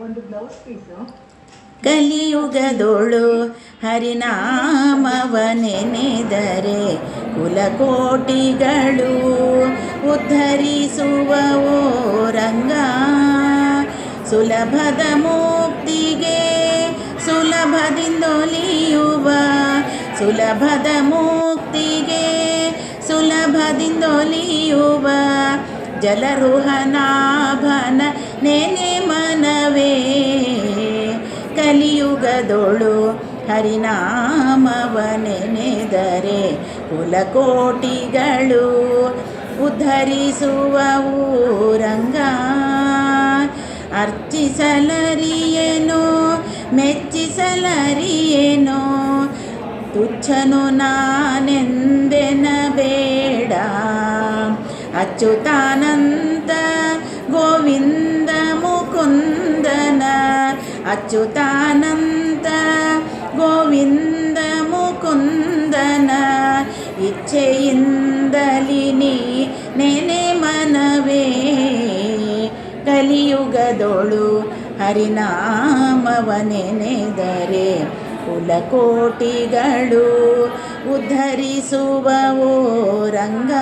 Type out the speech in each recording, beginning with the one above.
ಒಂದು blouse piece. ಕಲಿಯುಗದೊಳು ಹರಿನಾಮವ ನೆನೆದರೆ ಕುಲಕೋಟಿಗಳು ಉದ್ಧರಿಸುವವೋ ರಂಗ. ಸುಲಭದ ಮುಕ್ತಿಗೆ ಸುಲಭದಿಂದೊಲಿಯುವ, ಸುಲಭದ ಮುಕ್ತಿಗೆ ಸುಲಭದಿಂದೊಲಿಯುವ ಜಲರುಹನಾಭನ ನೆನೆ ಮನವೇ. ಕಲಿಯುಗದೊಳು ಹರಿನಾಮವ ನೆನೆದರೆ ಕುಲಕೋಟಿಗಳು ಉದ್ಧರಿಸುವವು ರಂಗ. ಅರ್ಚಿಸಲರಿಯೇನೋ ಮೆಚ್ಚಿಸಲರಿಯೇನೋ ತುಚ್ಛನು ನಾನೆಂದೆನಬೇಡ. ಅಚ್ಯುತಾನಂತ ಗೋವಿಂದ ಮುಕುಂದನ, ಅಚ್ಯುತಾನಂತ ಗೋವಿಂದ ಮುಕುಂದನ ಇಚ್ಛೆಯಿಂದಲಿ ನೀ ನೆನೆ ಮನವೇ. ಕಲಿಯುಗದೊಳು ಹರಿನಾಮವ ನೆನೆದರೆ ಕುಲಕೋಟಿಗಳು ಉದ್ಧರಿಸುವವೋ ರಂಗ.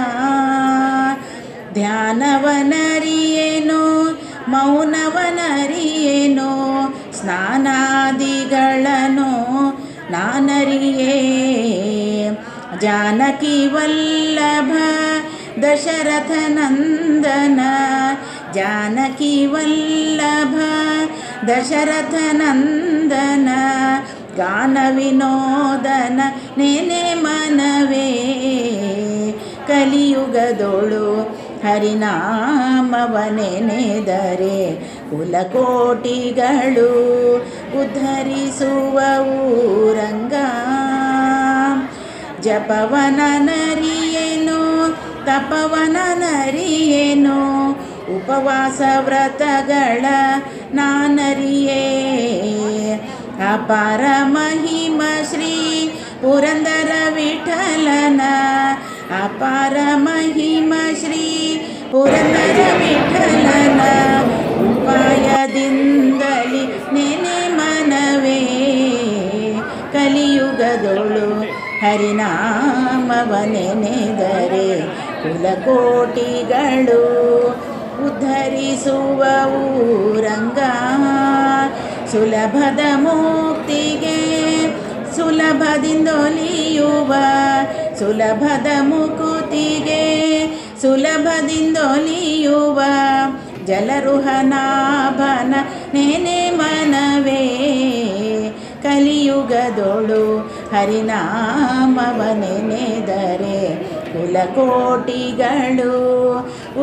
ಧ್ಯಾನವನರಿಯೇನೋ ಮೌನವನರಿಯೇನೋ ಸ್ನಾನಾದಿಗಳನ್ನು ನಾನರಿಯೇ. ಜಾನಕಿ ವಲ್ಲಭ ದಶರಥ ನಂದನ, ಜಾನಕಿ ವಲ್ಲಭ ದಶರಥ ನಂದನ ಗಾನ ವಿನೋದನ ನೆನೆ ಮನವೇ. ಕಲಿಯುಗದೊಳು ಹರಿನಾಮವ ನೆನೆದರೆ ಕುಲಕೋಟಿಗಳು ಉದ್ಧರಿಸುವವು ರಂಗ. ಜಪವನ ನರಿಯೇನೋ ತಪವನ ನರಿಯೇನೋ ಉಪವಾಸ ವ್ರತಗಳ ನಾನರಿಯೇ. ಅಪಾರ ಮಹಿಮ ಶ್ರೀ ಪುರಂದರ ವಿಠಲನ, ಅಪಾರ ಮಹಿಮ ಶ್ರೀ ಪುರಂದರ ವಿಠಲನ ಉಪಾಯದಿಂದಲಿ ನೆನೆ ಮನವೇ. ಕಲಿಯುಗದೊಳು ಹರಿನಾಮವ ನೆನೆದರೆ ಕುಲಕೋಟಿಗಳು ಉದ್ಧರಿಸುವವು ರಂಗ. ಸುಲಭದ ಮುಕ್ತಿಗೆ ಸುಲಭದಿಂದೊಲಿಯುವ, ಸುಲಭದ ಮುಕುತಿಗೆ ಸುಲಭದಿಂದೊಲಿಯುವ ಜಲರುಹನಾಭನ ನೆನೆ ಮನವೇ. ಕಲಿಯುಗದೊಳು ಹರಿನಾಮವ ನೆನೆದರೆ ಕುಲಕೋಟಿಗಳು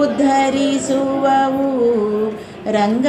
ಉದ್ಧರಿಸುವವು ರಂಗ.